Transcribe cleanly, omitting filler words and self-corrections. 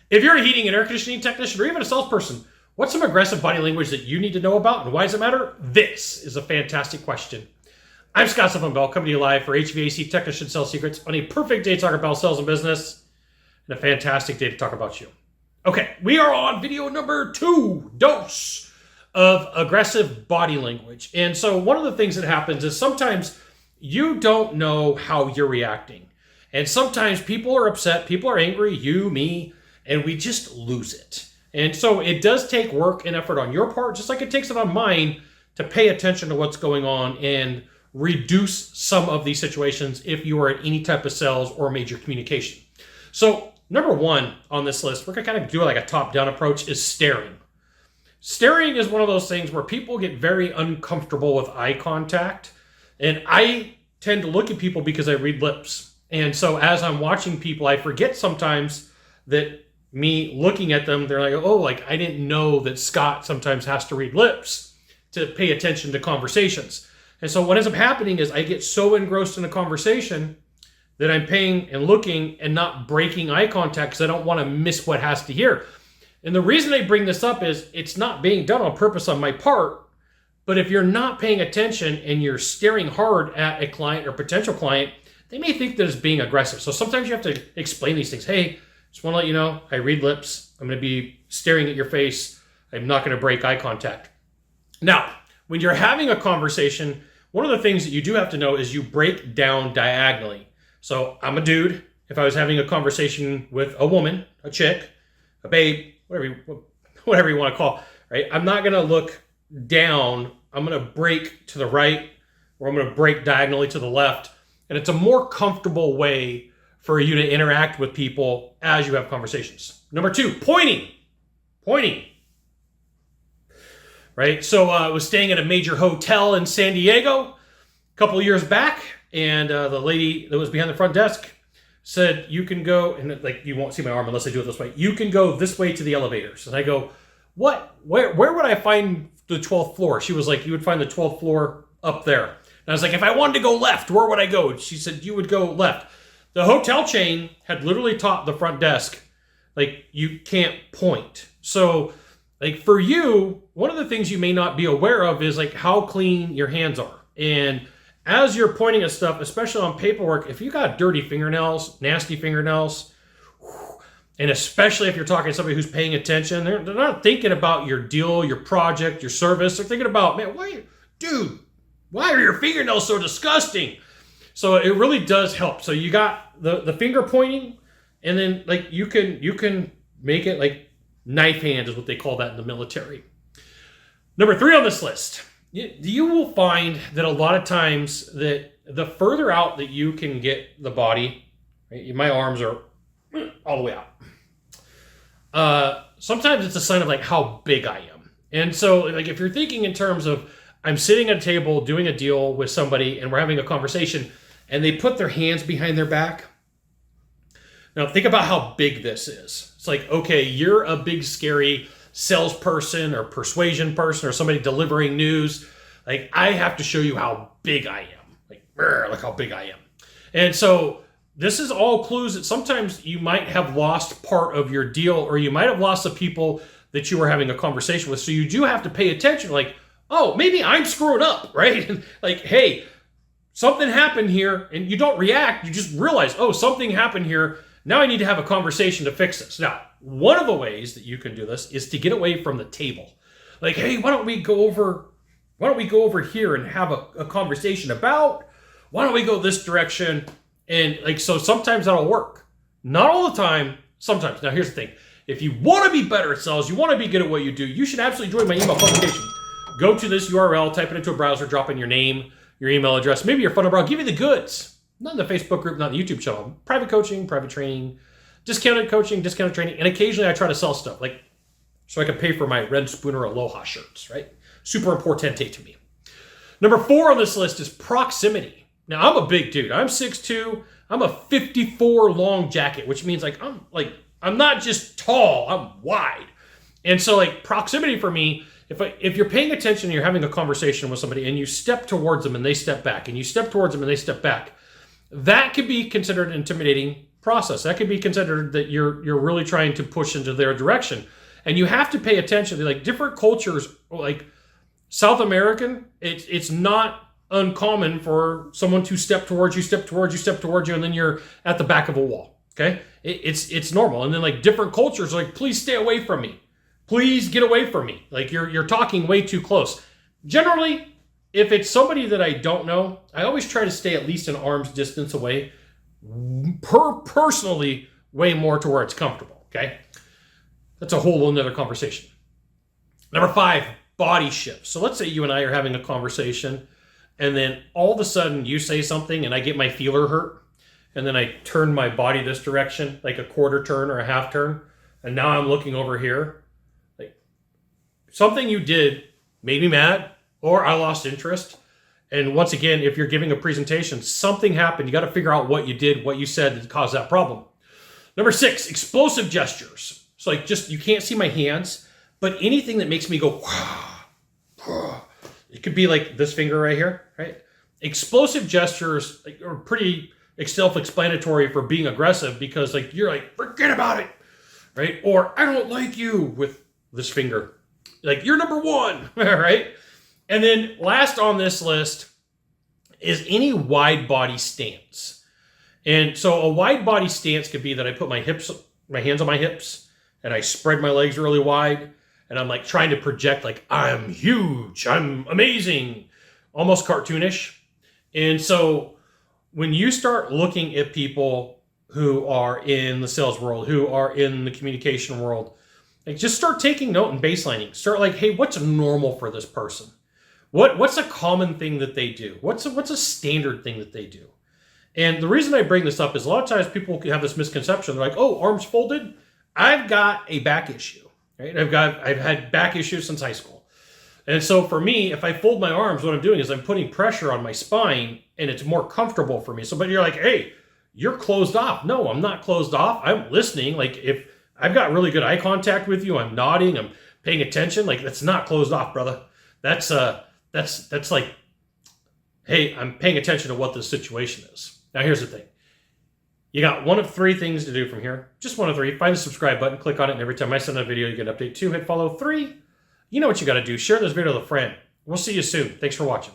If you're a heating and air conditioning technician or even a salesperson, what's some aggressive body language that you need to know about and why does it matter? This is a fantastic question. I'm Scott Bell, coming to you live for HVAC Technician Sales Secrets on a perfect day to talk about sales and business and a fantastic day to talk about you. Okay, we are on video number 2, dose of aggressive body language. And so one of the things that happens is sometimes you don't know how you're reacting. And sometimes people are upset, people are angry, you, me, and we just lose it. And so it does take work and effort on your part, just like it takes it on mine, to pay attention to what's going on and reduce some of these situations if you are in any type of sales or major communication. So number 1 on this list, we're going to kind of do like a top-down approach, is staring. Staring is one of those things where people get very uncomfortable with eye contact. And I tend to look at people because I read lips. And so as I'm watching people, I forget sometimes that me looking at them, they're like, oh, like I didn't know that Scott sometimes has to read lips to pay attention to conversations. And so what ends up happening is I get so engrossed in a conversation that I'm paying and looking and not breaking eye contact because I don't want to miss what has to hear. And the reason I bring this up is it's not being done on purpose on my part, but if you're not paying attention and you're staring hard at a client or potential client, they may think that it's being aggressive. So sometimes you have to explain these things. Hey, just want to let you know, I read lips. I'm going to be staring at your face. I'm not going to break eye contact. Now, when you're having a conversation, one of the things that you do have to know is you break down diagonally. So I'm a dude. If I was having a conversation with a woman, a chick, a babe, whatever you want to call, right? I'm not going to look down. I'm going to break to the right, or I'm going to break diagonally to the left. And it's a more comfortable way for you to interact with people as you have conversations. Number 2, pointing. Right? So I was staying at a major hotel in San Diego a couple of years back, and the lady that was behind the front desk said, you can go, and like you won't see my arm unless I do it this way, you can go this way to the elevators. And I go, what? Where would I find the 12th floor? She was like, you would find the 12th floor up there. And I was like, if I wanted to go left, where would I go? She said, you would go left. The hotel chain had literally taught the front desk, like, you can't point. So like for you, one of the things you may not be aware of is like how clean your hands are. And as you're pointing at stuff, especially on paperwork, if you got dirty fingernails, nasty fingernails, and especially if you're talking to somebody who's paying attention, they're not thinking about your deal, your project, your service. They're thinking about, man, why are your fingernails so disgusting? So it really does help. So you got the finger pointing, and then like you can make it like knife hand is what they call that in the military. Number 3 on this list, you will find that a lot of times that the further out that you can get the body, right, my arms are all the way out. Sometimes it's a sign of like how big I am. And so like if you're thinking in terms of I'm sitting at a table doing a deal with somebody and we're having a conversation and they put their hands behind their back. Now think about how big this is. It's like, okay, you're a big scary salesperson or persuasion person or somebody delivering news. Like I have to show you how big I am. Like, look how big I am. And so this is all clues that sometimes you might have lost part of your deal, or you might have lost the people that you were having a conversation with. So you do have to pay attention. Like, oh, maybe I'm screwing up, right? Like, hey, something happened here, and you don't react. You just realize, oh, something happened here. Now I need to have a conversation to fix this. Now, one of the ways that you can do this is to get away from the table. Like, hey, why don't we go over here and have a conversation about, why don't we go this direction? And like, so sometimes that'll work. Not all the time, sometimes. Now here's the thing. If you want to be better at sales, you want to be good at what you do, you should absolutely join my email publication. Go to this URL, type it into a browser, drop in your name, your email address, maybe your phone number. I'll give you the goods. Not in the Facebook group, not in the YouTube channel. Private coaching, private training, discounted coaching, discounted training. And occasionally I try to sell stuff, like so I can pay for my Red Spooner Aloha shirts, right? Super importante to me. Number 4 on this list is proximity. Now I'm a big dude. I'm 6'2". I'm a 54 long jacket, which means I'm not just tall, I'm wide. And so like proximity for me, if you're paying attention and you're having a conversation with somebody and you step towards them and they step back, and you step towards them and they step back, that could be considered intimidating process. That could be considered that you're really trying to push into their direction. And you have to pay attention to like different cultures, like South American, it's not uncommon for someone to step towards you, and then you're at the back of a wall. Okay, it's normal. And then like different cultures are like, please stay away from me, please get away from me. Like you're talking way too close. Generally, if it's somebody that I don't know, I always try to stay at least an arm's distance away. Personally, way more to where it's comfortable. Okay, that's a whole another conversation. Number 5, body shift. So let's say you and I are having a conversation, and then all of a sudden you say something and I get my feeler hurt, and then I turn my body this direction, like a quarter turn or a half turn, and now I'm looking over here. Like something you did made me mad, or I lost interest. And once again, if you're giving a presentation, something happened. You got to figure out what you did, what you said that caused that problem. Number 6, explosive gestures. So like just, you can't see my hands, but anything that makes me go, it could be like this finger right here, right? Explosive gestures are pretty self-explanatory for being aggressive, because like you're like, forget about it, right? Or I don't like you with this finger. Like you're number 1, right? And then last on this list is any wide body stance. And so a wide body stance could be that I put my hands on my hips, and I spread my legs really wide, and I'm like trying to project like I'm huge, I'm amazing, almost cartoonish. And so when you start looking at people who are in the sales world, who are in the communication world, like just start taking note and baselining. Start like, hey, what's normal for this person? What's a common thing that they do? What's a standard thing that they do? And the reason I bring this up is a lot of times people have this misconception. They're like, oh, arms folded? I've got a back issue, right? I've had back issues since high school. And so for me, if I fold my arms, what I'm doing is I'm putting pressure on my spine, and it's more comfortable for me. So, but you're like, hey, you're closed off. No, I'm not closed off. I'm listening. Like if I've got really good eye contact with you, I'm nodding, I'm paying attention. Like that's not closed off, brother. That's like, hey, I'm paying attention to what this situation is. Now, here's the thing. You got one of 3 things to do from here. Just one of 3. Find the subscribe button, click on it, and every time I send a video, you get an update. 2, hit follow. 3, you know what you got to do. Share this video with a friend. We'll see you soon. Thanks for watching.